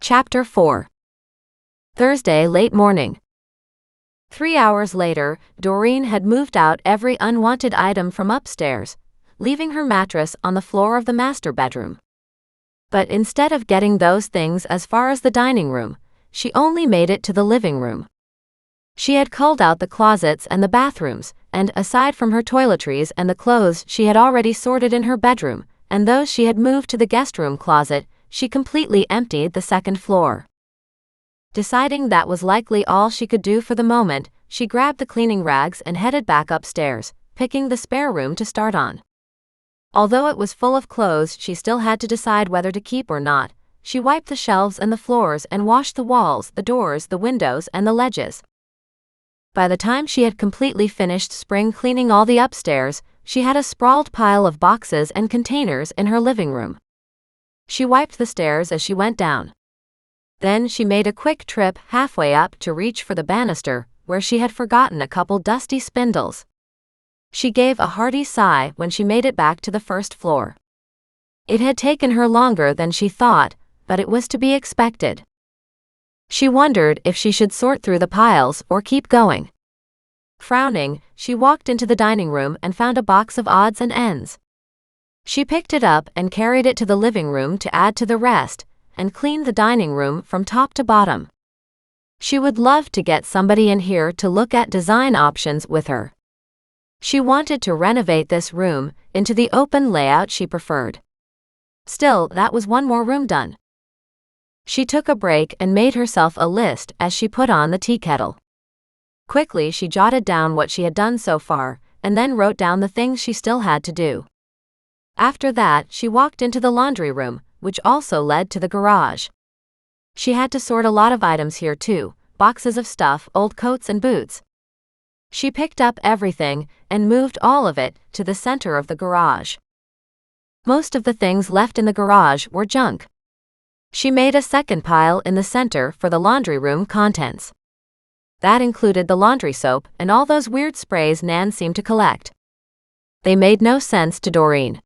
Chapter 4. Thursday late morning. 3 hours later, Doreen had moved out every unwanted item from upstairs, leaving her mattress on the floor of the master bedroom. But instead of getting those things as far as the dining room, she only made it to the living room. She had culled out the closets and the bathrooms, and aside from her toiletries and the clothes she had already sorted in her bedroom, and those she had moved to the guest room closet, she completely emptied the second floor. Deciding that was likely all she could do for the moment, she grabbed the cleaning rags and headed back upstairs, picking the spare room to start on. Although it was full of clothes she still had to decide whether to keep or not, she wiped the shelves and the floors and washed the walls, the doors, the windows, and the ledges. By the time she had completely finished spring cleaning all the upstairs, she had a sprawled pile of boxes and containers in her living room. She wiped the stairs as she went down. Then she made a quick trip halfway up to reach for the banister, where she had forgotten a couple dusty spindles. She gave a hearty sigh when she made it back to the first floor. It had taken her longer than she thought, but it was to be expected. She wondered if she should sort through the piles or keep going. Frowning, she walked into the dining room and found a box of odds and ends. She picked it up and carried it to the living room to add to the rest, and cleaned the dining room from top to bottom. She would love to get somebody in here to look at design options with her. She wanted to renovate this room into the open layout she preferred. Still, that was one more room done. She took a break and made herself a list as she put on the tea kettle. Quickly she jotted down what she had done so far, and then wrote down the things she still had to do. After that, she walked into the laundry room, which also led to the garage. She had to sort a lot of items here too, boxes of stuff, old coats and boots. She picked up everything and moved all of it to the center of the garage. Most of the things left in the garage were junk. She made a second pile in the center for the laundry room contents. That included the laundry soap and all those weird sprays Nan seemed to collect. They made no sense to Doreen.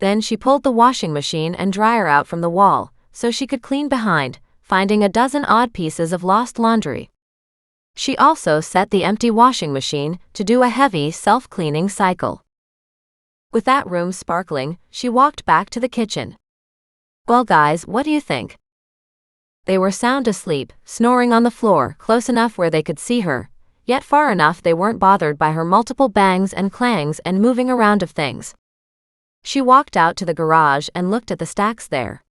Then she pulled the washing machine and dryer out from the wall, so she could clean behind, finding a dozen odd pieces of lost laundry. She also set the empty washing machine to do a heavy self-cleaning cycle. With that room sparkling, she walked back to the kitchen. "Well guys, what do you think?" They were sound asleep, snoring on the floor, close enough where they could see her, yet far enough they weren't bothered by her multiple bangs and clangs and moving around of things. She walked out to the garage and looked at the stacks there.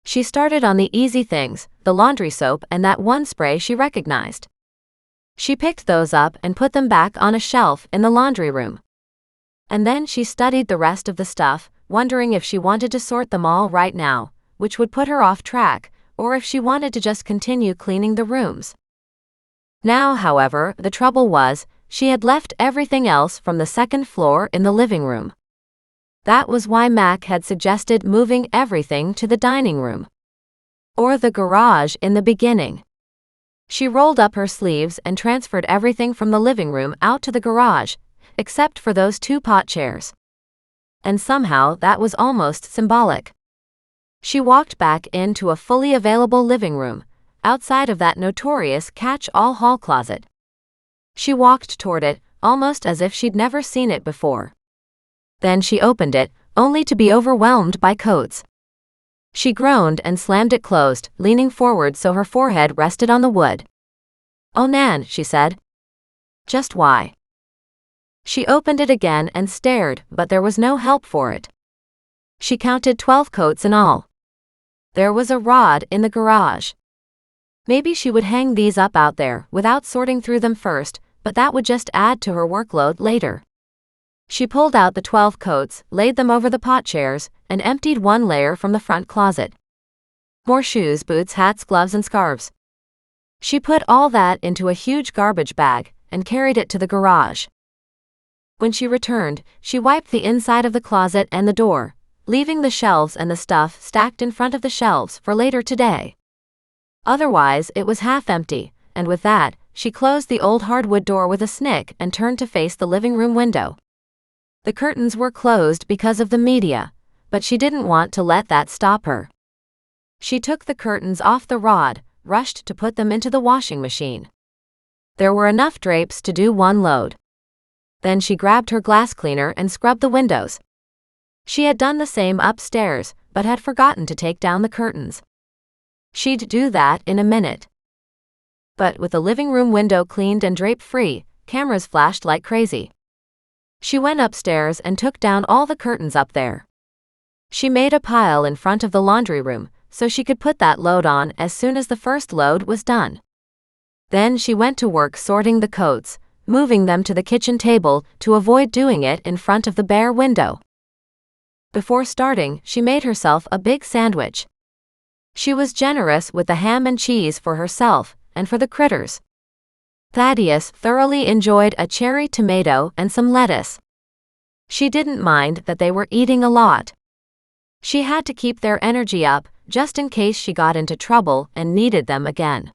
She started on the easy things, the laundry soap and that one spray she recognized. She picked those up and put them back on a shelf in the laundry room. And then she studied the rest of the stuff, wondering if she wanted to sort them all right now, which would put her off track, or if she wanted to just continue cleaning the rooms. Now, however, the trouble was, she had left everything else from the second floor in the living room. That was why Mac had suggested moving everything to the dining room. Or the garage in the beginning. She rolled up her sleeves and transferred everything from the living room out to the garage, except for those two pot chairs. And somehow that was almost symbolic. She walked back into a fully available living room, outside of that notorious catch-all hall closet. She walked toward it, almost as if she'd never seen it before. Then she opened it, only to be overwhelmed by coats. She groaned and slammed it closed, leaning forward so her forehead rested on the wood. "Oh Nan," she said. "Just why?" She opened it again and stared, but there was no help for it. She counted 12 coats in all. There was a rod in the garage. Maybe she would hang these up out there without sorting through them first, but that would just add to her workload later. She pulled out the 12 coats, laid them over the pot chairs, and emptied one layer from the front closet. More shoes, boots, hats, gloves, and scarves. She put all that into a huge garbage bag and carried it to the garage. When she returned, she wiped the inside of the closet and the door, leaving the shelves and the stuff stacked in front of the shelves for later today. Otherwise, it was half empty, and with that, she closed the old hardwood door with a snick and turned to face the living room window. The curtains were closed because of the media, but she didn't want to let that stop her. She took the curtains off the rod, rushed to put them into the washing machine. There were enough drapes to do one load. Then she grabbed her glass cleaner and scrubbed the windows. She had done the same upstairs, but had forgotten to take down the curtains. She'd do that in a minute. But with the living room window cleaned and drape-free, cameras flashed like crazy. She went upstairs and took down all the curtains up there. She made a pile in front of the laundry room, so she could put that load on as soon as the first load was done. Then she went to work sorting the coats, moving them to the kitchen table to avoid doing it in front of the bare window. Before starting, she made herself a big sandwich. She was generous with the ham and cheese for herself and for the critters. Thaddeus thoroughly enjoyed a cherry tomato and some lettuce. She didn't mind that they were eating a lot. She had to keep their energy up, just in case she got into trouble and needed them again.